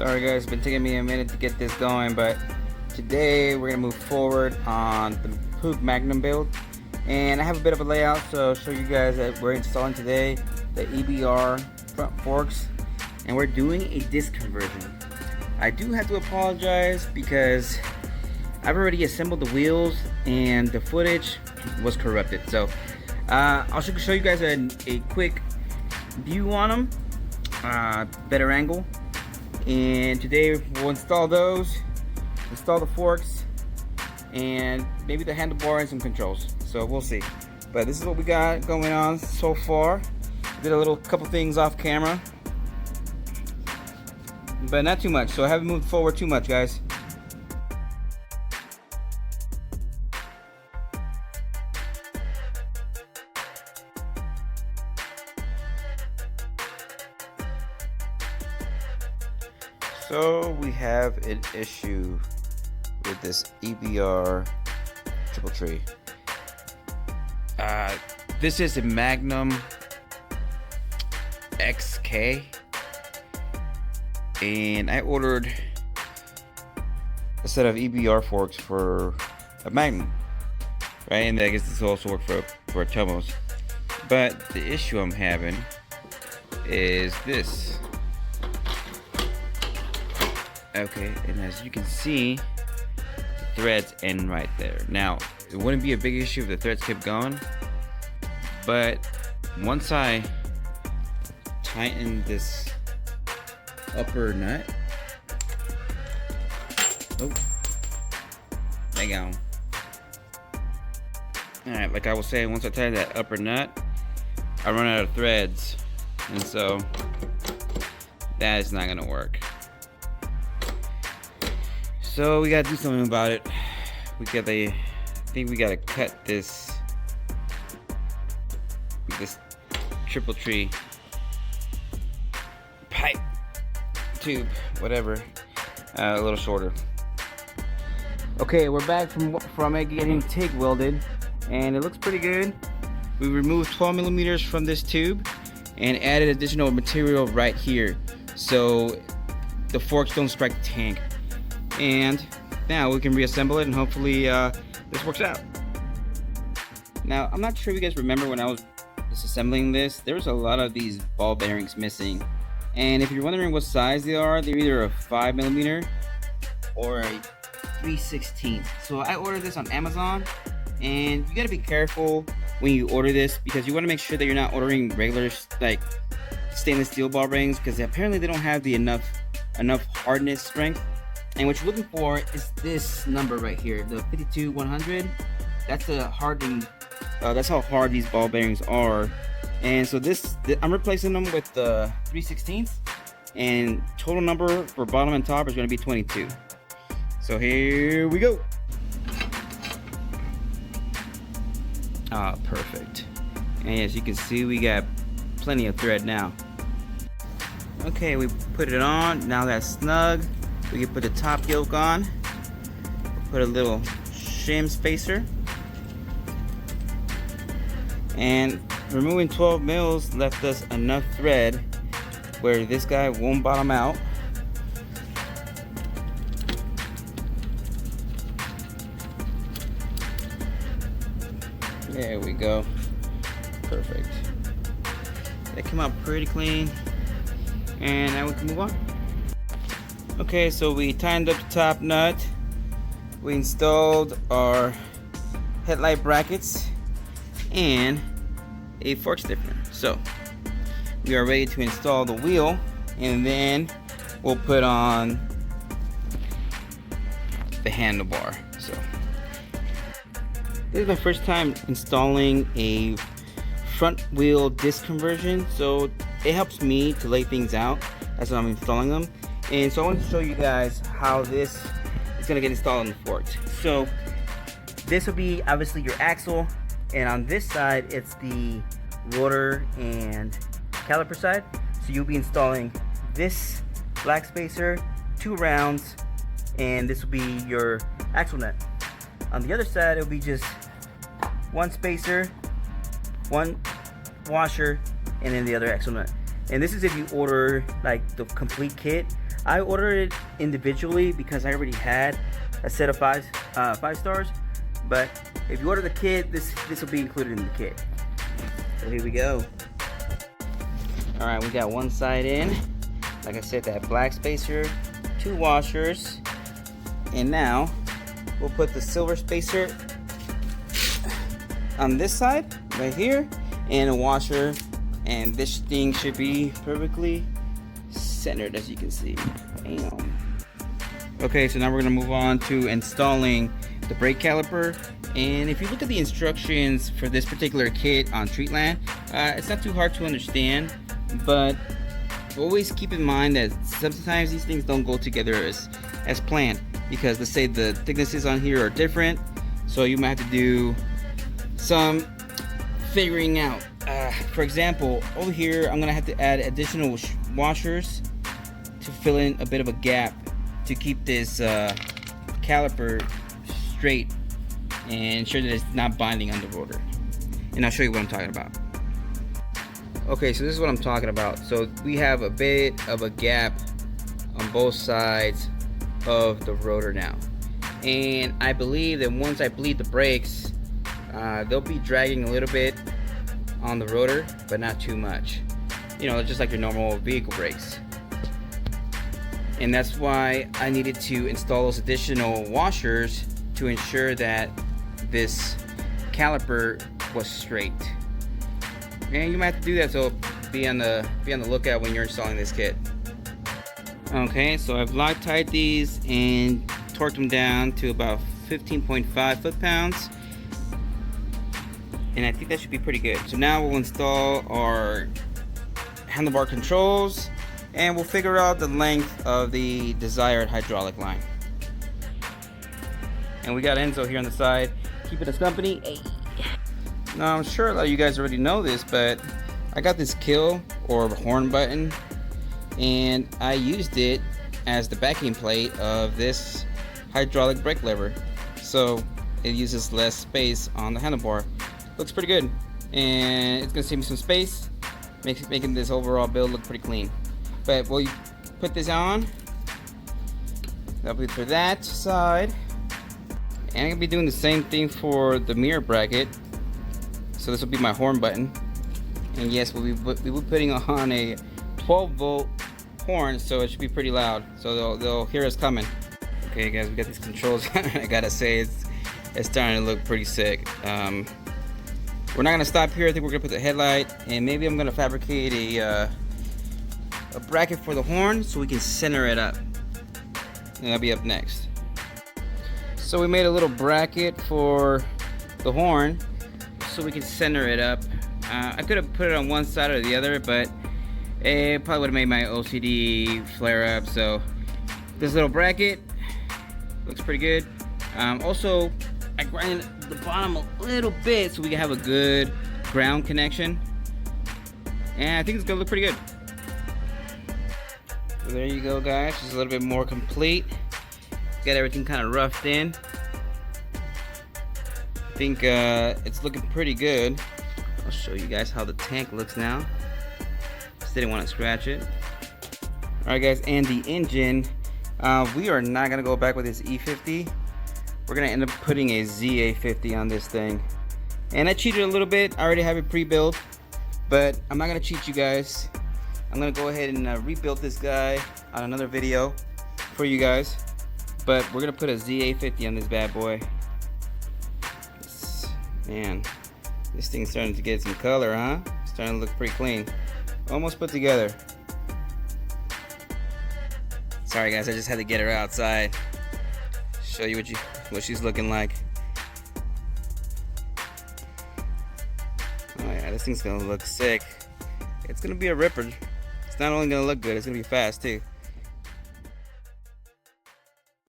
Sorry guys, it's been taking me a minute to get this going, but today we're gonna move forward on the Puch Magnum build, and I have a bit of a layout, so I'll show you guys that we're installing today the EBR front forks, and we're doing a disc conversion. I do have to apologize because I've already assembled the wheels and the footage was corrupted, so I'll show you guys a quick view on them, better angle. And today we'll install those, install the forks, and maybe the handlebar and some controls. So we'll see. But this is what we got going on so far. Did a couple things off camera, but not too much. So I haven't moved forward too much, guys. So we have an issue with this EBR triple tree. This is a Magnum XK, and I ordered a set of EBR forks for a Magnum, right? And I guess this also works for a Tomos. But the issue I'm having is this. Okay, and as you can see, the threads end right there. Now, it wouldn't be a big issue if the threads kept going, but once I tighten this upper nut, oh, hang on. Alright, like I was saying, once I tighten that upper nut, I run out of threads, and so that is not gonna work. So we gotta do something about it. I think we gotta cut this triple tree pipe, tube, whatever, a little shorter. Okay, we're back from it getting TIG welded, and it looks pretty good. We removed 12 millimeters from this tube and added additional material right here, so the forks don't strike the tank. And now we can reassemble it, and hopefully this works out. Now, I'm not sure if you guys remember when I was disassembling this, there was a lot of these ball bearings missing. And if you're wondering what size they are, they're either a 5 millimeter or a 3/16. So I ordered this on Amazon, and you gotta be careful when you order this because you want to make sure that you're not ordering regular like stainless steel ball bearings, because apparently they don't have the enough hardness strength. And what you're looking for is this number right here, the 52-100. That's the hardening. That's how hard these ball bearings are. And so I'm replacing them with the 3/16, and total number for bottom and top is going to be 22. So here we go. Perfect. And as you can see, we got plenty of thread now. Okay, we put it on. Now that's snug. We can put the top yoke on, put a little shim spacer, and removing 12 mils left us enough thread where this guy won't bottom out. There we go. Perfect. That came out pretty clean, and now we can move on. Okay, so we tightened up the top nut, we installed our headlight brackets and a fork stiffener. So we are ready to install the wheel, and then we'll put on the handlebar. So this is my first time installing a front wheel disc conversion, so it helps me to lay things out as I'm installing them. And so I want to show you guys how this is going to get installed on the forks. So this will be obviously your axle, and on this side it's the rotor and caliper side. So you'll be installing this black spacer, 2 rounds, and this will be your axle nut. On the other side it'll be just 1 spacer, 1 washer, and then the other axle nut. And this is if you order like the complete kit. I ordered it individually because I already had a set of 5 stars. But if you order the kit, this will be included in the kit. So here we go. All right, we got one side in. Like I said, that black spacer, 2 washers, and now we'll put the silver spacer on this side right here, and a washer, and this thing should be perfectly centered, as you can see. Bam. Okay, so now we're gonna move on to installing the brake caliper. And if you look at the instructions for this particular kit on Treatland, it's not too hard to understand, but always keep in mind that sometimes these things don't go together as planned, because let's say the thicknesses on here are different, so you might have to do some figuring out. For example, over here I'm gonna have to add additional washers to fill in a bit of a gap to keep this caliper straight and ensure that it's not binding on the rotor. And I'll show you what I'm talking about. Okay, so this is what I'm talking about. So we have a bit of a gap on both sides of the rotor now, and I believe that once I bleed the brakes, they'll be dragging a little bit on the rotor, but not too much. You know, just like your normal vehicle brakes. And that's why I needed to install those additional washers to ensure that this caliper was straight. And you might have to do that, so be on the lookout when you're installing this kit. Okay, so I've Loctite these and torqued them down to about 15.5 foot-pounds. And I think that should be pretty good. So now we'll install our handlebar controls, and we'll figure out the length of the desired hydraulic line. And we got Enzo here on the side, keeping us company. Hey. Now I'm sure a lot of you guys already know this, but I got this kill or horn button, and I used it as the backing plate of this hydraulic brake lever, so it uses less space on the handlebar. Looks pretty good, and it's gonna save me some space, making this overall build look pretty clean. But we'll put this on. That'll be for that side, and I'm gonna be doing the same thing for the mirror bracket. So this will be my horn button, and yes, we'll be putting on a 12-volt horn, so it should be pretty loud, so they'll hear us coming. Okay, guys, we got these controls. I gotta say, it's starting to look pretty sick. We're not gonna stop here. I think we're gonna put the headlight, and maybe I'm gonna fabricate a bracket for the horn so we can center it up, and that'll be up next. So we made a little bracket for the horn so we can center it up. I could have put it on one side or the other, but it probably would have made my OCD flare up. So this little bracket looks pretty good. Also, I grinded the bottom a little bit so we can have a good ground connection, and I think it's gonna look pretty good. So there you go, guys, just a little bit more complete. Got everything kind of roughed in. I think it's looking pretty good. I'll show you guys how the tank looks now. Just didn't want to scratch it. Alright, guys, and the engine, we are not gonna go back with this E50. We're gonna end up putting a ZA50 on this thing, and I cheated a little bit. I already have it pre-built, but I'm not gonna cheat you guys. I'm gonna go ahead and rebuild this guy on another video for you guys, but we're gonna put a ZA50 on this bad boy. Man, this thing's starting to get some color, huh? It's starting to look pretty clean, almost put together. Sorry guys, I just had to get her outside, show you what she's looking like. Oh yeah, this thing's gonna look sick. It's gonna be a ripper. It's not only gonna look good, it's gonna be fast too.